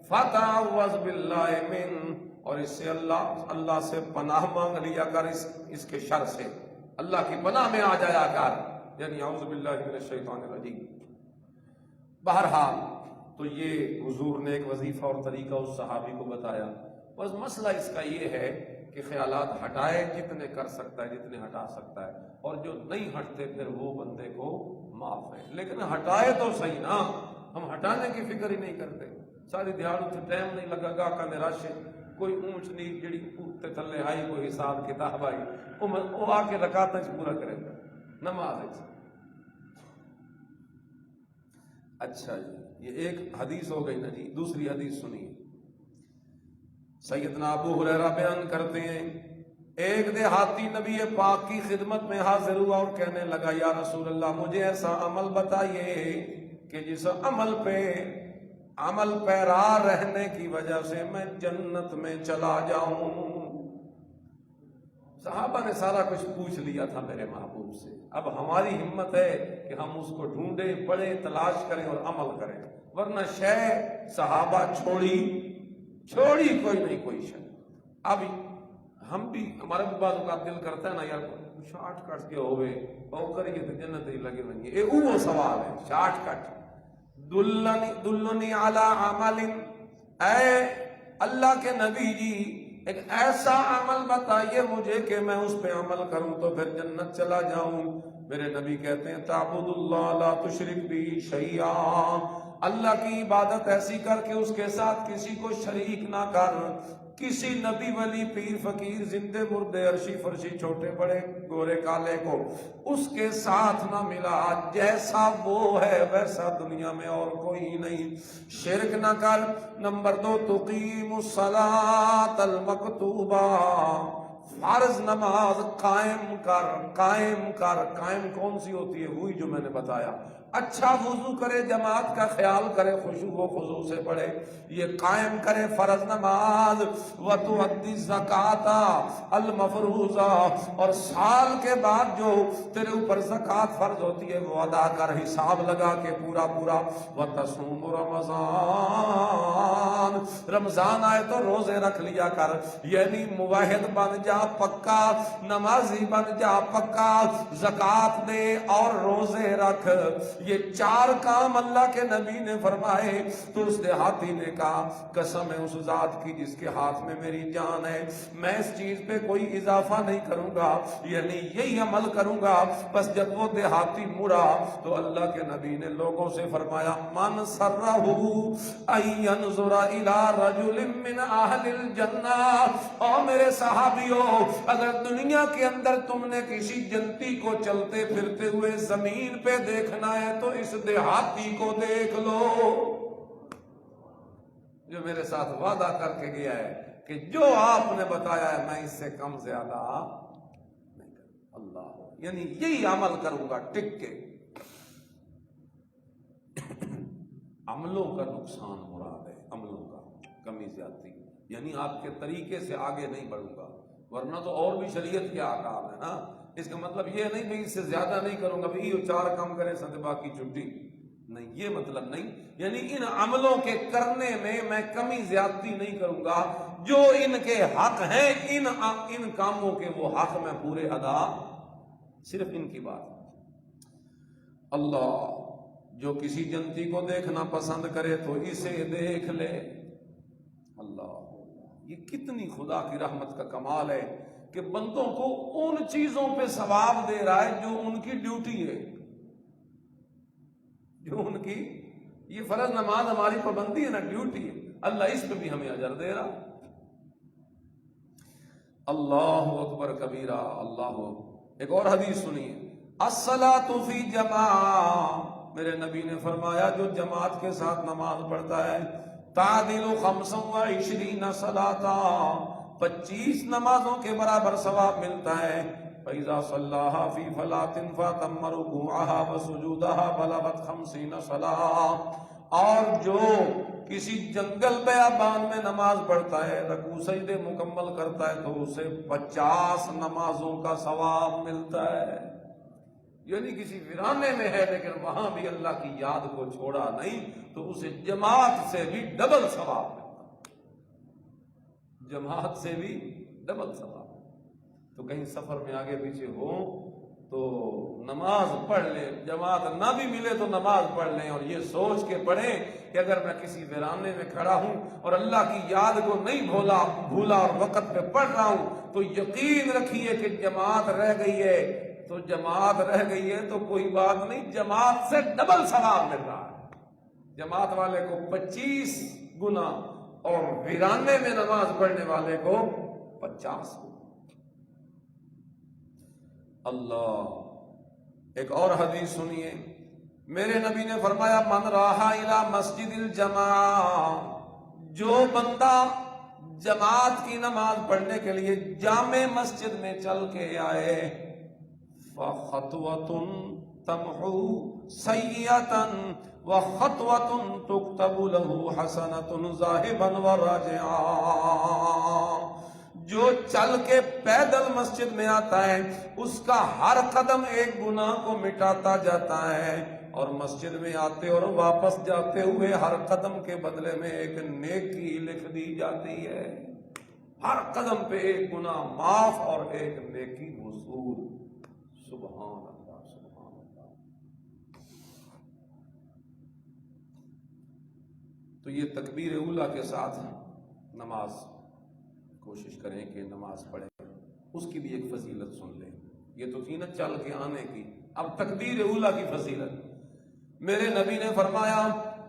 فتعوذ باللہ من، اور اس سے اللہ سے پناہ مانگ لیا کر، اس کے شر سے اللہ کی پناہ میں آ جایا کر، یعنی اعوذ باللہ من الشیطان الرجیم۔ بہرحال تو یہ حضور نے ایک وظیفہ اور طریقہ اس صحابی کو بتایا۔ بس مسئلہ اس کا یہ ہے کہ خیالات ہٹائے جتنے کر سکتا ہے، جتنے ہٹا سکتا ہے، اور جو نہیں ہٹتے پھر وہ بندے کو معاف ہے، لیکن ہٹائے تو صحیح نا۔ ہم ہٹانے کی فکر ہی نہیں کرتے، ساری دیہڑ اتنے ٹائم نہیں لگا گا کا رش، کوئی اونچ نہیں جڑی اوتے تھلے آئی، کوئی حساب کتاب آئی، وہ آ کے رکعتاں پورا کرے گا نماز۔ اچھا جی، یہ ایک حدیث ہو گئی نا جی، دوسری حدیث سنیے۔ سیدنا ابو ہریرہ بیان کرتے ہیں، ایک دیہاتی نبی پاک کی خدمت میں حاضر ہوا اور کہنے لگا، یا رسول اللہ، مجھے ایسا عمل بتائیے کہ جس عمل پیرا رہنے کی وجہ سے میں جنت میں چلا جاؤں۔ صحابہ نے سارا کچھ پوچھ لیا تھا میرے محبوب سے، اب ہماری ہمت ہے کہ ہم اس کو ڈھونڈیں، پڑھیں، تلاش کریں اور عمل کریں، ورنہ شے صحابہ چھوڑی کوئی نہیں کوئی شے۔ اب ہم بھی، ہمارا بھی بعض اوقات دل کرتا ہے نا یار شارٹ کٹ کے ہوئے او کریے تو جنت ہی لگے بنیے، اے وہ سوال ہے شارٹ کٹ۔ دلنی علی عمل، اے اللہ کے نبی جی ایک ایسا عمل بتائیے مجھے کہ میں اس پہ عمل کروں تو پھر جنت چلا جاؤں۔ میرے نبی کہتے ہیں، تعبد اللہ لا تشرک بھی شیئا، اللہ کی عبادت ایسی کر کے اس کے ساتھ کسی کو شریک نہ کر۔ کسی نبی ولی پیر فقیر زندے مردے عرشی فرشی چھوٹے بڑے گورے کالے کو اس کے ساتھ نہ ملا، جیسا وہ ہے ویسا دنیا میں اور کوئی نہیں، شرک نہ کر۔ نمبر 2 تقیم الصلاۃ المکتوبہ، فرض نماز قائم کر۔ قائم کون سی ہوتی ہے؟ وہی جو میں نے بتایا، اچھا وضو کرے، جماعت کا خیال کرے، خشوع و خضوع سے پڑھے، یہ قائم کرے فرض نماز۔ وَتُؤَدِّي الزَّكَاةَ الْمَفْرُوضَةَ، اور سال کے بعد جو تیرے اوپر زکوٰۃ فرض ہوتی ہے وہ ادا کر، حساب لگا کے پورا۔ وَتَصُومُ رمضان، رمضان آئے تو روزے رکھ لیا کر، یعنی موحد بن جا پکا، نمازی بن جا پکا، زکوٰۃ دے اور روزے رکھ۔ یہ 4 کام اللہ کے نبی نے فرمائے تو اس دیہاتی نے کہا، قسم ہے اس ذات کی جس کے ہاتھ میں میری جان ہے، میں اس چیز پہ کوئی اضافہ نہیں کروں گا، یعنی یہی عمل کروں گا۔ بس جب وہ دیہاتی مڑا تو اللہ کے نبی نے لوگوں سے فرمایا، من سرہ ان ینظر الی رجل من اہل الجنہ، اور میرے صحابیوں اگر دنیا کے اندر تم نے کسی جنتی کو چلتے پھرتے ہوئے زمین پہ دیکھنا ہے تو اس دیہاتی کو دیکھ لو جو میرے ساتھ وعدہ کر کے گیا ہے کہ جو آپ نے بتایا ہے میں اس سے کم زیادہ نہیں کروں۔ اللہ، یعنی یہی عمل کروں گا ٹک کے۔ عملوں کا نقصان مراد ہے، عملوں کا کمی زیادتی، یعنی آپ کے طریقے سے آگے نہیں بڑھوں گا، ورنہ تو اور بھی شریعت کے احکام ہے نا۔ اس کا مطلب یہ نہیں کہ اس سے زیادہ نہیں کروں گا، بھئی یہ 4 کام کرے ساتھ باقی چھٹی نہیں، یہ مطلب نہیں، یعنی ان عملوں کے کرنے میں کمی زیادتی نہیں کروں گا، جو ان کے حق ہیں ان کاموں کے وہ حق میں پورے ادا، صرف ان کی بات۔ اللہ جو کسی جنتی کو دیکھنا پسند کرے تو اسے دیکھ لے۔ اللہ، یہ کتنی خدا کی رحمت کا کمال ہے کہ بندوں کو ان چیزوں پہ ثواب دے رہا ہے جو ان کی ڈیوٹی ہے، جو ان کی، یہ فرض نماز ہماری پابندی ہے نا، ڈیوٹی ہے، اللہ اس پہ بھی ہمیں اجر دے رہا۔ اللہ اکبر کبیرہ، اللہ اکبر۔ ایک اور حدیث سنیے، الصلاۃ فی جماعہ، میرے نبی نے فرمایا جو جماعت کے ساتھ نماز پڑھتا ہے تعدل 25 صلاۃ، 25 نمازوں کے برابر ثواب ملتا ہے۔ فَإِذَا صَلَّاهَا فِي فَلَاةٍ فَأَتَمَّ رُكُوعَهَا وَسُجُودَهَا بَلَغَتْ 50 صلاۃ، اور جو کسی جنگل بیابان میں نماز پڑھتا ہے، رکوع سجدے مکمل کرتا ہے، تو اسے 50 نمازوں کا ثواب ملتا ہے۔ یعنی کسی ویرانے میں ہے لیکن وہاں بھی اللہ کی یاد کو چھوڑا نہیں، تو اسے جماعت سے بھی ڈبل ثواب ملتا، جماعت سے بھی ڈبل ثواب۔ تو کہیں سفر میں آگے پیچھے ہو تو نماز پڑھ لیں، جماعت نہ بھی ملے تو نماز پڑھ لیں، اور یہ سوچ کے پڑھیں کہ اگر میں کسی ویرانے میں کھڑا ہوں اور اللہ کی یاد کو نہیں بھولا اور وقت پہ پڑھ رہا ہوں، تو یقین رکھیے کہ جماعت رہ گئی ہے، تو جماعت رہ گئی ہے تو کوئی بات نہیں، جماعت سے ڈبل ثواب مل رہا ہے۔ جماعت والے کو 25 گنا اور ویرانے میں نماز پڑھنے والے کو 50 گنا۔ اللہ، ایک اور حدیث سنیے، میرے نبی نے فرمایا من راحا الی مسجد الجماعہ، جو بندہ جماعت کی نماز پڑھنے کے لیے جامع مسجد میں چل کے آئے، فَخَطْوَةٌ تَمْحُو سَيِّئَةً وَخَطْوَةٌ تُكْتَبُ لَهُ حَسَنَةٌ ذَاهِبًا وَرَاجِعًا، جو چل کے پیدل مسجد میں آتا ہے اس کا ہر قدم ایک گناہ کو مٹاتا جاتا ہے، اور مسجد میں آتے اور واپس جاتے ہوئے ہر قدم کے بدلے میں ایک نیکی لکھ دی جاتی ہے، ہر قدم پہ ایک گناہ معاف اور ایک نیکی وصول۔ سبحان اللہ، سبحان اللہ۔ تو یہ تکبیر اولیٰ کے ساتھ نماز کوشش کریں کہ نماز پڑھیں، اس کی بھی ایک فضیلت سن لیں۔ یہ تو تھی نا چل کے آنے کی، اب تکبیر اولیٰ کی فضیلت۔ میرے نبی نے فرمایا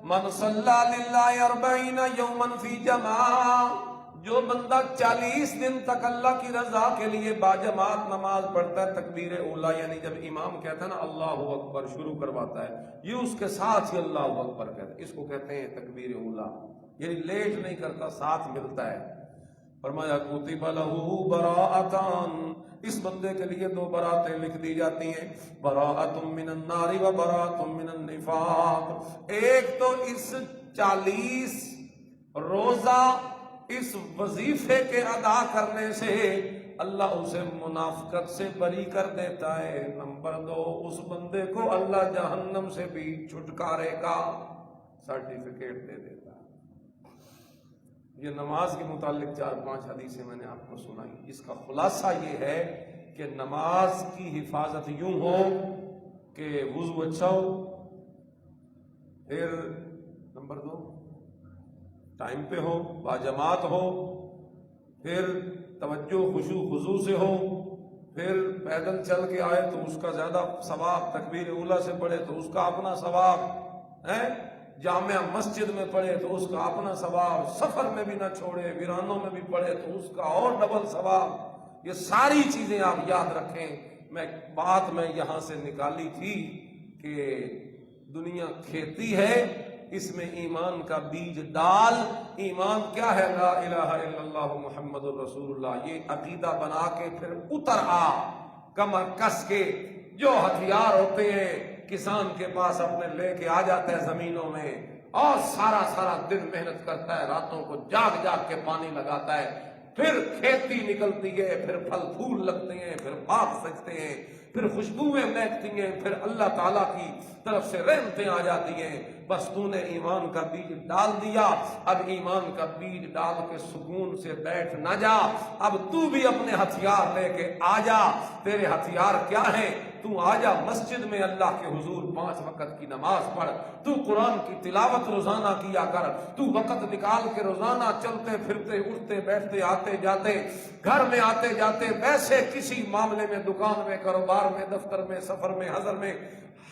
من صلی للہ 40 یوما فی جماعہ، جو بندہ 40 دن تک اللہ کی رضا کے لیے باجماعت نماز پڑھتا ہے، تکبیر اولیٰ یعنی جب امام کہتا ہے نا اللہ اکبر شروع کرواتا ہے، یہ اس کے ساتھ ہی اللہ اکبر کہتا ہے، اس کو کہتے ہیں تکبیر اولیٰ، یعنی لیٹ نہیں کرتا، ساتھ ملتا ہے۔ فرمایا کتب لہ براءتان، اس بندے کے لیے 2 براتیں لکھ دی جاتی ہیں، براءت من النار و براءت من النفاق۔ ایک تو اس 40 روزہ اس وظیفے کے ادا کرنے سے اللہ اسے منافقت سے بری کر دیتا ہے، نمبر 2 اس بندے کو اللہ جہنم سے بھی چھٹکارے کا سرٹیفکیٹ دے دیتا ہے۔ یہ نماز کے متعلق 4-5 حدیثیں میں نے آپ کو سنائی، اس کا خلاصہ یہ ہے کہ نماز کی حفاظت یوں ہو کہ وضو اچھا ہو، پھر نمبر 2 ٹائم پہ ہو، باجماعت ہو، پھر توجہ خشوع خضوع سے ہو، پھر پیدل چل کے آئے تو اس کا زیادہ ثواب، تکبیر اولیٰ سے پڑھے تو اس کا اپنا ثواب ہے، جامع مسجد میں پڑھے تو اس کا اپنا ثواب، سفر میں بھی نہ چھوڑے، ویرانوں میں بھی پڑھے تو اس کا اور ڈبل ثواب۔ یہ ساری چیزیں آپ یاد رکھیں۔ بات میں یہاں سے نکالی تھی کہ دنیا کھیتی ہے، اس میں ایمان کا بیج ڈال۔ ایمان کیا ہے؟ لا الہ الا اللہ محمد الرسول اللہ، یہ عقیدہ بنا کے پھر اتر آ کمر کس کے۔ جو ہتھیار ہوتے ہیں کسان کے پاس اپنے لے کے آ جاتا ہے زمینوں میں، اور سارا سارا دن محنت کرتا ہے، راتوں کو جاگ جاگ کے پانی لگاتا ہے، پھر کھیتی نکلتی ہے، پھر پھل پھول لگتے ہیں، پھر باغ سجتے ہیں، پھر خوشبوئیں مہکتی ہیں، پھر اللہ تعالیٰ کی طرف سے رحمتیں آ جاتی ہیں۔ بس تو نے ایمان کا بیج ڈال دیا، اب ایمان کا بیج ڈال کے سکون سے بیٹھ نہ جا، اب تو بھی اپنے ہتھیار لے کے آ جا۔ تیرے ہتھیار کیا ہیں؟ تو آ جا مسجد میں اللہ کے حضور 5 وقت کی نماز پڑھ، تو قرآن کی تلاوت روزانہ کیا کر، تو وقت نکال کے روزانہ چلتے پھرتے اٹھتے بیٹھتے آتے جاتے گھر میں آتے جاتے ویسے کسی معاملے میں، دکان میں، کاروبار میں، دفتر میں، سفر میں، حضر میں،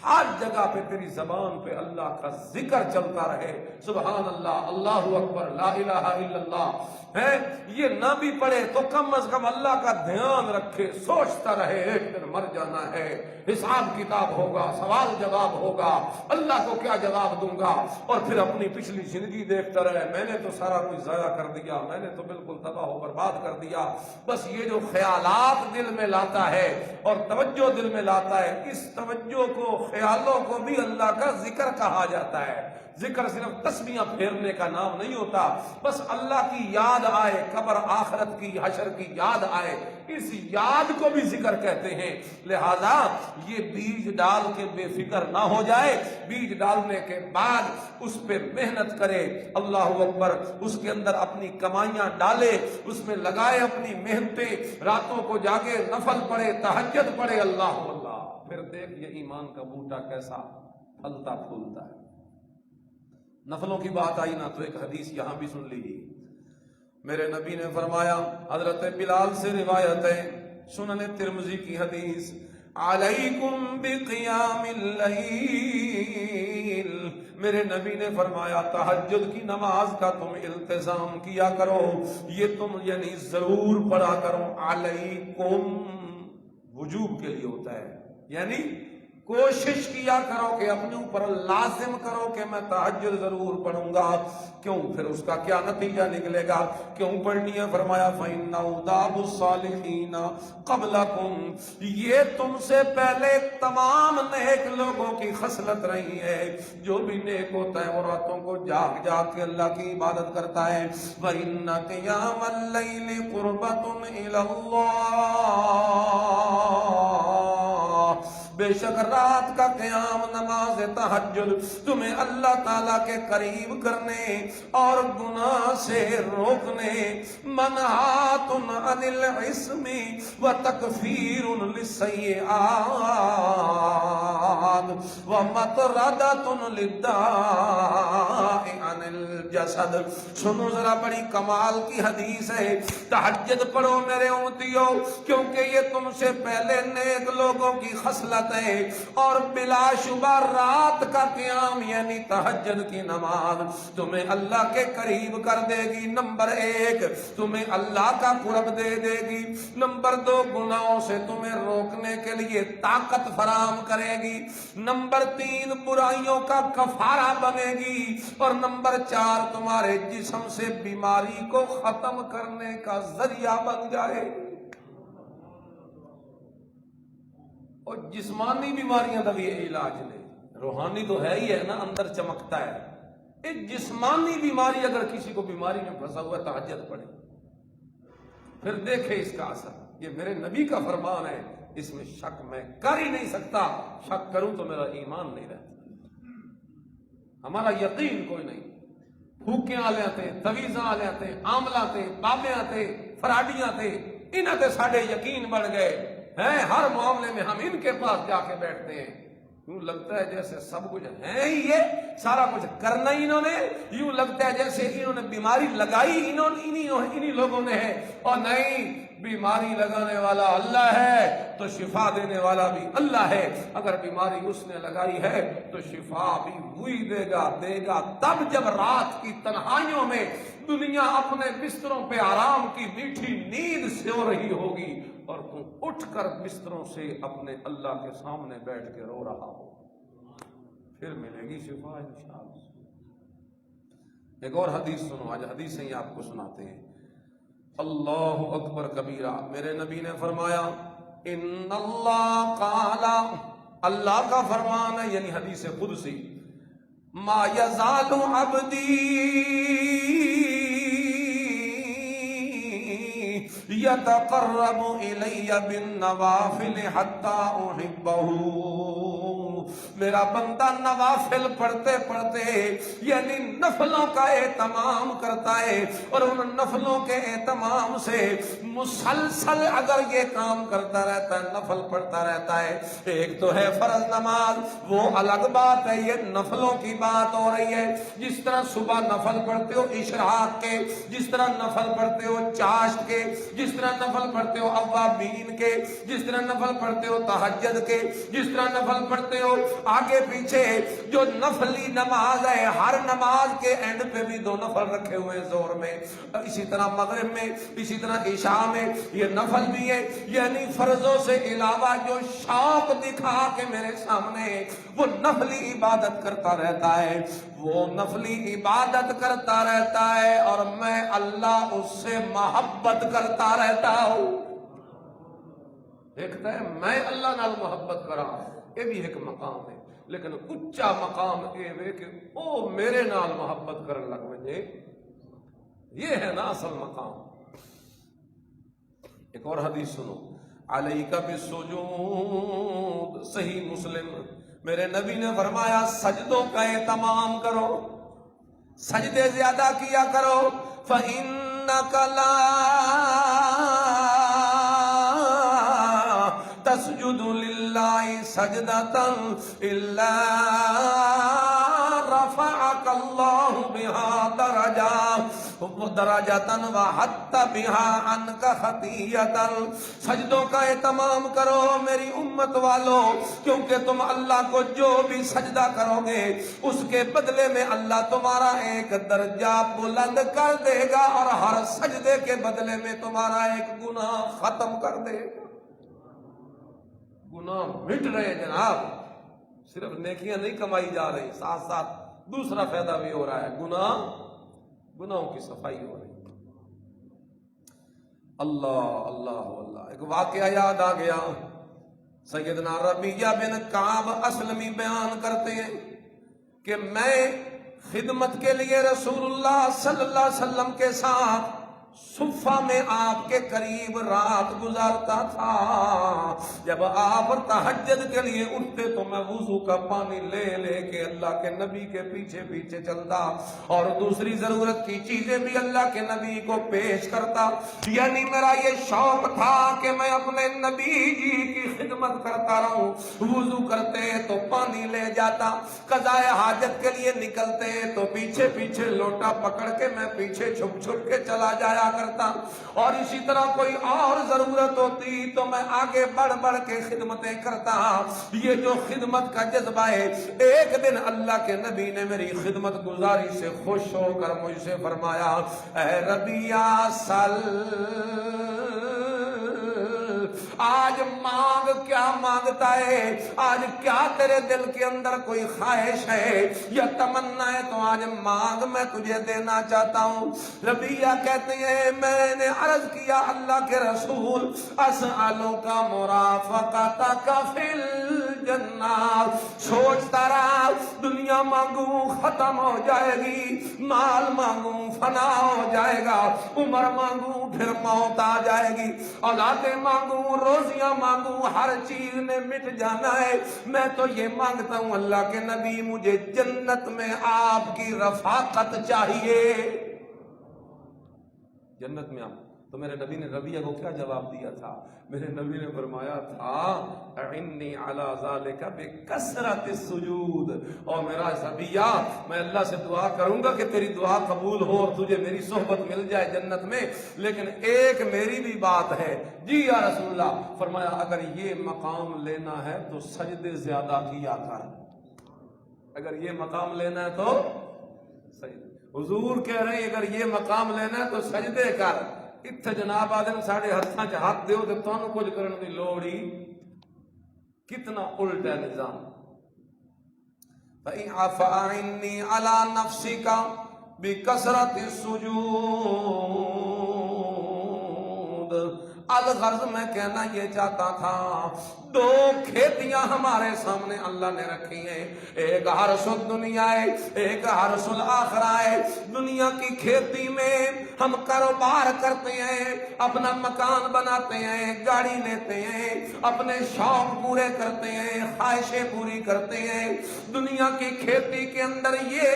ہر جگہ پہ تیری زبان پہ اللہ کا ذکر چلتا رہے، سبحان اللہ، اللہ اکبر، لا الہ الا اللہ ہے۔ یہ نہ بھی پڑھے تو کم از کم اللہ کا دھیان رکھے، سوچتا رہے ایک دن مر جانا ہے، حساب کتاب ہوگا، سوال جواب ہوگا، اللہ کو کیا جواب دوں گا، اور پھر اپنی پچھلی زندگی دیکھتا رہے، میں نے تو سارا کچھ ضائع کر دیا، میں نے تو بالکل تباہ و برباد کر دیا۔ بس یہ جو خیالات دل میں لاتا ہے اور توجہ دل میں لاتا ہے، اس توجہ کو، خیالوں کو بھی اللہ کا ذکر کہا جاتا ہے۔ ذکر صرف تسبیحاں پھیرنے کا نام نہیں ہوتا، بس اللہ کی یاد آئے، قبر آخرت کی، حشر کی یاد آئے، اس یاد کو بھی ذکر کہتے ہیں۔ لہذا یہ بیج ڈال کے بے فکر نہ ہو جائے، بیج ڈالنے کے بعد اس پہ محنت کرے، اللہ اکبر، اس کے اندر اپنی کمائیاں ڈالے، اس میں لگائے اپنی محنتیں، راتوں کو جاگے، نفل پڑھے، تہجد پڑھے، اللہ اللہ، پھر دیکھ یہ ایمان کا بوٹا کیسا پھلتا پھولتا ہے۔ نفلوں کی بات آئی نا تو ایک حدیث یہاں بھی سن لیجیے۔ میرے نبی نے فرمایا، حضرت بلال سے روایت ہے، سنن ترمذی کی حدیث، علیکم بقیام اللیل، میرے نبی نے فرمایا تہجد کی نماز کا تم التزام کیا کرو، یہ تم یعنی ضرور پڑھا کرو، علیکم وجوب کے لیے ہوتا ہے، یعنی کوشش کیا کرو کہ اپنے اوپر لازم کرو کہ میں تہجد ضرور پڑھوں گا۔ کیوں؟ پھر اس کا کیا نتیجہ نکلے گا؟ کیوں پڑھنی ہے؟ فرمایا فَإِنَّهُ دَابُ الصَّالِحِينَ قَبْلَكُمْ، یہ تم سے پہلے تمام نیک لوگوں کی خصلت رہی ہے، جو بھی نیک ہوتا ہے وہ راتوں کو جاگ جاگ کے اللہ کی عبادت کرتا ہے۔ وَإِنَّ قِيَامَ اللَّيْلِ قُرْبَةٌ إِلَى اللَّهِ، بے شک رات کا قیام، نماز تہجد تمہیں اللہ تعالیٰ کے قریب کرنے اور گناہ سے روکنے، منہات عن الاسم وتکفیر للسیئات ومطردۃ للداء عن الجسد۔ سنو ذرا، بڑی کمال کی حدیث ہے، تہجد پڑھو میرے امتیو، کیونکہ یہ تم سے پہلے نیک لوگوں کی خصلت ہے، اور بلا شبہ رات کا قیام یعنی تہجد کی نماز تمہیں اللہ کے قریب کر دے گی۔ نمبر 1 تمہیں اللہ کا قرب دے دے گی، نمبر 2 گناہوں سے تمہیں روکنے کے لیے طاقت فراہم کرے گی، نمبر 3 برائیوں کا کفارہ بنے گی، اور نمبر 4 تمہارے جسم سے بیماری کو ختم کرنے کا ذریعہ بن جائے۔ اور جسمانی بیماریاں کا بھی علاج لے، روحانی تو ہے ہی ہے نا، اندر چمکتا ہے۔ ایک جسمانی بیماری اگر کسی کو بیماری میں پھنسا ہوا تہجد پڑے، پھر دیکھے اس کا اثر۔ یہ میرے نبی کا فرمان ہے، اس میں شک میں کر ہی نہیں سکتا، شک کروں تو میرا ایمان نہیں رہتا، ہمارا یقین کوئی نہیں۔ پھوکے آلے آتے، تویزاں آلے آتے، آملہ آتے، بابے آتے، فراڈیاں آتے، انہاں تے ساڑھے یقین بڑھ گئے ہیں، ہر معاملے میں ہم ان کے پاس جا کے بیٹھتے ہیں، یوں لگتا ہے جیسے سب کچھ ہے ہی، یہ سارا کچھ کرنا ہی انہوں نے، یوں لگتا ہے جیسے انہوں نے بیماری لگائی انہی لوگوں نے ہے، اور نہیں، بیماری لگانے والا اللہ ہے تو شفا دینے والا بھی اللہ ہے۔ اگر بیماری اس نے لگائی ہے تو شفا بھی وہی دے گا تب جب رات کی تنہائیوں میں دنیا اپنے بستروں پہ آرام کی میٹھی نیند سو رہی ہوگی، اور تم اٹھ کر بستروں سے اپنے اللہ کے سامنے بیٹھ کے رو رہا ہو، پھر ملے گی شفا انشاءاللہ۔ ایک اور حدیث سنو، آج حدیثیں ہی آپ کو سناتے ہیں۔ اللہ اکبر کبیرہ، میرے نبی نے فرمایا، ان اللہ قال، اللہ کا فرمان ہے، یعنی حدیث قدسی، ما یزال عبدی یتقرب الی بالنوافل حتی احبہ، میرا بندہ نوافل پڑھتے پڑھتے یعنی نفلوں کا اہتمام کرتا ہے، اور ان نفلوں کے اہتمام سے مسلسل اگر یہ کام کرتا رہتا ہے، نفل پڑھتا رہتا ہے، ایک تو ہے فرض نماز، وہ الگ بات ہے، یہ نفلوں کی بات ہو رہی ہے، جس طرح صبح نفل پڑھتے ہو اشراق کے، جس طرح نفل پڑھتے ہو چاشت کے، جس طرح نفل پڑھتے ہو اوابین کے، جس طرح نفل پڑھتے ہو تہجد کے، جس طرح نفل پڑھتے ہو آگے پیچھے جو نفلی نماز ہے، ہر نماز کے اینڈ پہ بھی دو نفل رکھے ہوئے ظہر میں، اسی طرح مغرب میں، اسی طرح عشاء میں، یہ نفل بھی ہے، یعنی فرضوں سے علاوہ جو شوق دکھا کے میرے سامنے وہ نفلی عبادت کرتا رہتا ہے، وہ نفلی عبادت کرتا رہتا ہے، اور میں اللہ اس سے محبت کرتا رہتا ہوں۔ دیکھتا ہے میں اللہ نال محبت کرا، یہ بھی ایک مقام ہے، لیکن اچا مقام اے کہ او میرے نال محبت کرن لگ ونجے، یہ ہے نا اصل مقام۔ ایک اور حدیث سنو، علیک بالسجود، صحیح مسلم، میرے نبی نے فرمایا سجدوں کا اہتمام کرو، سجدے زیادہ کیا کرو، فَإِنَّكَ لَا تسجد للہ سجدة الا رفعك اللہ بها درجة وحط بها عنك خطیئة۔ سجدوں کا اہتمام کرو میری امت والو، کیونکہ تم اللہ کو جو بھی سجدہ کرو گے اس کے بدلے میں اللہ تمہارا ایک درجہ بلند کر دے گا، اور ہر سجدے کے بدلے میں تمہارا ایک گناہ ختم کر دے گا۔ گناہ مٹ رہے جناب، صرف نیکیاں نہیں کمائی جا رہی، ساتھ ساتھ دوسرا فائدہ بھی ہو رہا ہے، گناہوں کی صفائی ہو رہی۔ اللہ اللہ اللہ، ایک واقعہ یاد آ گیا، سیدنا ربیعہ بن کعب اسلمی بیان کرتے ہیں کہ میں خدمت کے لیے رسول اللہ صلی اللہ علیہ وسلم کے ساتھ صفہ میں آپ کے قریب رات گزارتا تھا، جب آپ تہجد کے لیے اٹھتے تو میں وضو کا پانی لے لے کے اللہ کے نبی کے پیچھے پیچھے چلتا، اور دوسری ضرورت کی چیزیں بھی اللہ کے نبی کو پیش کرتا، یعنی میرا یہ شوق تھا کہ میں اپنے نبی جی کی خدمت کرتا رہوں۔ وضو کرتے تو پانی لے جاتا، قضاء حاجت کے لیے نکلتے تو پیچھے پیچھے لوٹا پکڑ کے میں پیچھے چھپ چھپ کے چلا جایا کرتا، اور اسی طرح کوئی اور ضرورت ہوتی تو میں آگے بڑھ بڑھ کے خدمتیں کرتا۔ یہ جو خدمت کا جذبہ ہے، ایک دن اللہ کے نبی نے میری خدمت گزاری سے خوش ہو کر مجھ سے فرمایا، اے ربیعہ سل، آج مانگ، کیا مانگتا ہے؟ آج کیا تیرے دل کے اندر کوئی خواہش ہے یا تمنا ہے تو آج مانگ، میں تجھے دینا چاہتا ہوں۔ ربیعہ کہتے ہیں میں نے عرض کیا اللہ کے رسول، اسألک مرافقتک فی الجنہ، سوچتا رہا دنیا مانگوں ختم ہو جائے گی، مال مانگوں فنا ہو جائے گا، عمر مانگوں پھر موت آ جائے گی، اولادیں مانگوں روزیاں مانگوں ہر چیز نے مٹ جانا ہے، میں تو یہ مانگتا ہوں اللہ کے نبی مجھے جنت میں آپ کی رفاقت چاہیے، جنت میں آپ۔ تو میرے نبی نے ربیعہ کو کیا جواب دیا تھا؟ میرے نبی نے فرمایا تھا اعنی علی ذالک بکثرۃ السجود، اور میرا ربیعہ میں اللہ سے دعا کروں گا کہ تیری دعا قبول ہو اور تجھے میری صحبت مل جائے جنت میں، لیکن ایک میری بھی بات ہے۔ جی یا رسول اللہ، فرمایا اگر یہ مقام لینا ہے تو سجدے زیادہ کیا کر، اگر یہ مقام لینا ہے تو حضور کہہ رہے ہیں اگر یہ مقام لینا ہے تو سجدے کر۔ اتھے جناب آدم ساڑھے ہتھاں چ ہاتھ دیو تے تانوں کچھ کرن دی لوڑ ہی، کتنا الٹا نظام۔ فَإِنِّي عَلَى نَفْسِكَ بِكَثْرَةِ السُّجُودِ، الغرض میں کہنا یہ چاہتا تھا، دو کھیتیاں ہمارے سامنے اللہ نے رکھی ہیں، ایک حرث الدنیا ہے، ایک حرث الآخرہ ہے۔ دنیا کی کھیتی میں ہم کاروبار کرتے ہیں، اپنا مکان بناتے ہیں، گاڑی لیتے ہیں، اپنے شوق پورے کرتے ہیں، خواہشیں پوری کرتے ہیں۔ دنیا کی کھیتی کے اندر یہ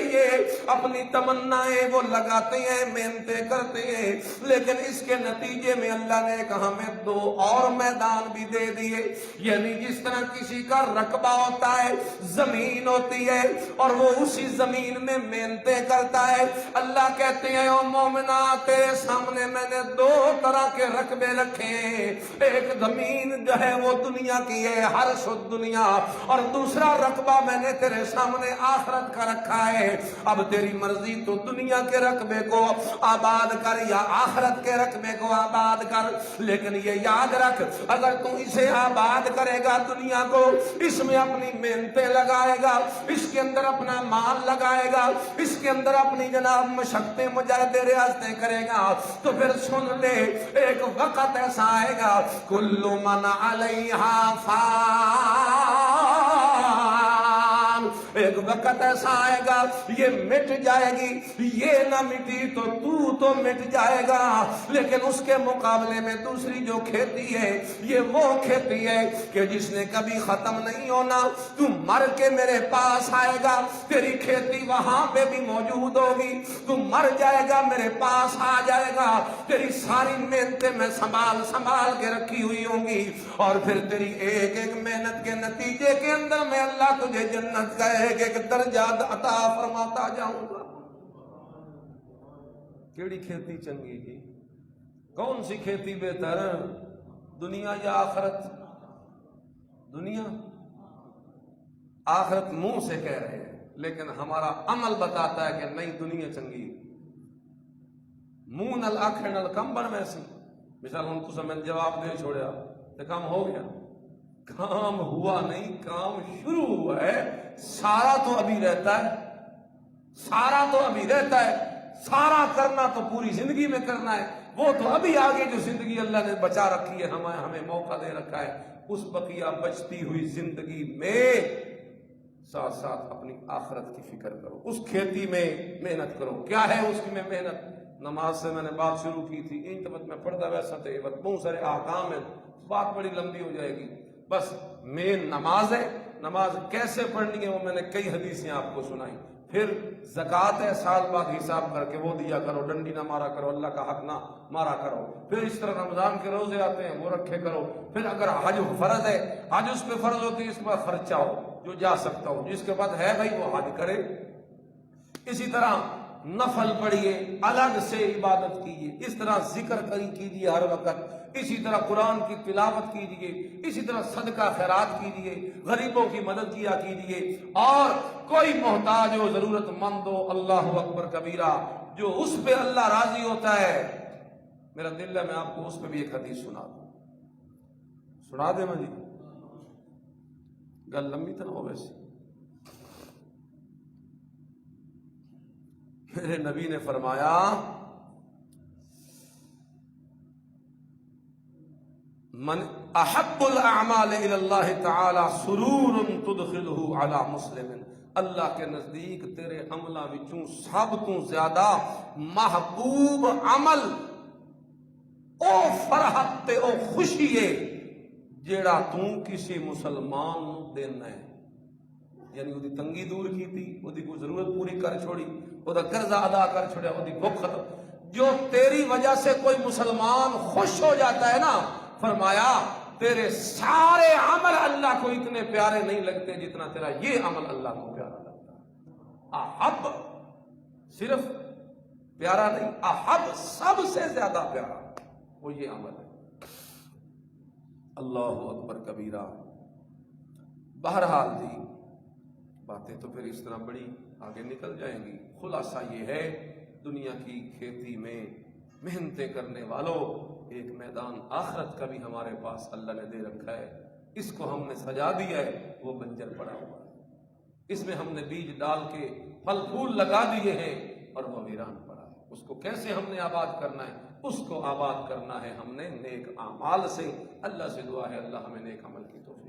اپنی تمنائیں وہ لگاتے ہیں، محنتیں کرتے ہیں، لیکن اس کے نتیجے میں اللہ نے ہمیں دو اور میدان بھی دے دیے۔ یعنی جس طرح کسی کا رقبہ ہوتا ہے، زمین ہوتی ہے، اور وہ اسی زمین میں محنتیں کرتا ہے، اللہ کہتے ہیں او مومنا تیرے سامنے میں نے دو طرح کے رقبے رکھے ہیں، ایک زمین جو ہے وہ دنیا کی ہے، حرث الدنیا، اور دوسرا رقبہ میں نے تیرے سامنے آخرت کا رکھا ہے۔ اب تیری مرضی تو دنیا کے رقبے کو آباد کر یا آخرت کے رقبے کو آباد کر، لیکن یہ یاد رکھ اگر تو اسے آباد کرے گا دنیا کو، اس میں اپنی محنتیں لگائے گا، اس کے اندر اپنا مال لگائے گا، اس کے اندر اپنی جناب مشقتیں مجاہدے ریاضتیں کرے گا، تو پھر سن لے ایک وقت ایسا آئے گا کل من علیہا فان، ایک وقت ایسا آئے گا یہ مٹ جائے گی، یہ نہ مٹی تو مٹ جائے گا، لیکن اس کے مقابلے میں دوسری جو کھیتی ہے یہ وہ کھیتی ہے کہ جس نے کبھی ختم نہیں ہونا۔ تو مر کے میرے پاس آئے گا، تیری کھیتی وہاں پہ بھی موجود ہوگی، تو مر جائے گا میرے پاس آ جائے گا، تیری ساری محنتیں میں سنبھال کے رکھی ہوئی ہوں گی، اور پھر تیری ایک ایک محنت کے نتیجے کے اندر میں اللہ تجھے جنت کا ایک ایک درجہ عطا فرماتا جاؤں گا۔ کیڑی کھیتی چنگی کی؟ کون سی کھیتی بہتر، دنیا یا آخرت؟ دنیا، آخرت منہ سے کہہ رہے ہیں، لیکن ہمارا عمل بتاتا ہے کہ نہیں دنیا چنگی۔ منہ نل آنکھ نل کم بن ویسی، مثال ان کو سمجھ جواب دے چھوڑیا تو کام ہو گیا، کام ہوا نہیں، کام شروع ہوا ہے۔ سارا تو ابھی رہتا ہے، سارا تو ابھی رہتا ہے، سارا کرنا تو پوری زندگی میں کرنا ہے، وہ تو ابھی آگے جو زندگی اللہ نے بچا رکھی ہے، ہمیں موقع دے رکھا ہے، اس بقیہ بچتی ہوئی زندگی میں ساتھ ساتھ اپنی آخرت کی فکر کرو، اس کھیتی میں محنت کرو۔ کیا ہے اس کی میں محنت؟ نماز سے میں نے بات شروع کی تھی، ان تبت میں پڑھتا ویسا تھے، بہت سارے احکام ہیں، بات بڑی لمبی ہو جائے گی، بس مین نماز ہے۔ نماز کیسے پڑھنی ہے وہ میں نے کئی حدیثیں آپ کو سنائی۔ پھر زکوٰۃ ہے، سال بعد حساب کر کے وہ دیا کرو، ڈنڈی نہ مارا کرو، اللہ کا حق نہ مارا کرو۔ پھر اس طرح رمضان کے روزے آتے ہیں وہ رکھے کرو۔ پھر اگر حج فرض ہے، حج اس پہ فرض ہوتی ہے، اس پر خرچہ ہو جو جا سکتا ہو، جس کے بعد ہے بھائی وہ حج کرے۔ اسی طرح نفل پڑھیے، الگ سے عبادت کیجیے، اس طرح ذکر کیجیے ہر وقت، اسی طرح قرآن کی تلاوت کیجیے، اسی طرح صدقہ خیرات کیجیے، غریبوں کی مدد کیا کیجیے، اور کوئی محتاج ہو، ضرورت مند ہو، اللہ اکبر کبیرہ، جو اس پہ اللہ راضی ہوتا ہے۔ میرا دل ہے میں آپ کو اس پہ بھی ایک حدیث سنا دوں، سنا دیں مجھے؟ گل لمبی تو نہ ہو ویسے۔ میرے نبی نے فرمایا من احب الاعمال الى اللہ تعالی سرور تدخلہ علی مسلم، اللہ کے نزدیک تیرے عملہ وچوں سب تو زیادہ محبوب عمل او فرحت تے او خوشی ہے جیڑا تو کسی مسلمان نو دینا ہے، یعنی وہ دی تنگی دور کی تھی، وہ دی کوئی ضرورت پوری کر چھوڑی، وہ دا قرضہ ادا کر چھوڑیا، وہ دی بھوک ختم، جو تیری وجہ سے کوئی مسلمان خوش ہو جاتا ہے نا، فرمایا تیرے سارے عمل اللہ کو اتنے پیارے نہیں لگتے جتنا تیرا یہ عمل اللہ کو پیارا لگتا ہے۔ احب صرف پیارا نہیں، احب سب سے زیادہ پیارا وہ یہ عمل ہے۔ اللہ اکبر کبیرہ۔ بہرحال جی باتیں تو پھر اس طرح بڑی آگے نکل جائیں گی، خلاصہ یہ ہے دنیا کی کھیتی میں محنتیں کرنے والوں ایک میدان آخرت کا بھی ہمارے پاس اللہ نے دے رکھا ہے، اس کو ہم نے سجا دیا ہے، وہ بنجر پڑا ہوا ہے، اس میں ہم نے بیج ڈال کے پھل پھول لگا دیے ہیں اور وہ ویران پڑا ہے، اس کو کیسے ہم نے آباد کرنا ہے اس کو آباد کرنا ہے ہم نے نیک اعمال سے۔ اللہ سے دعا ہے اللہ ہمیں نیک عمل کی توفیق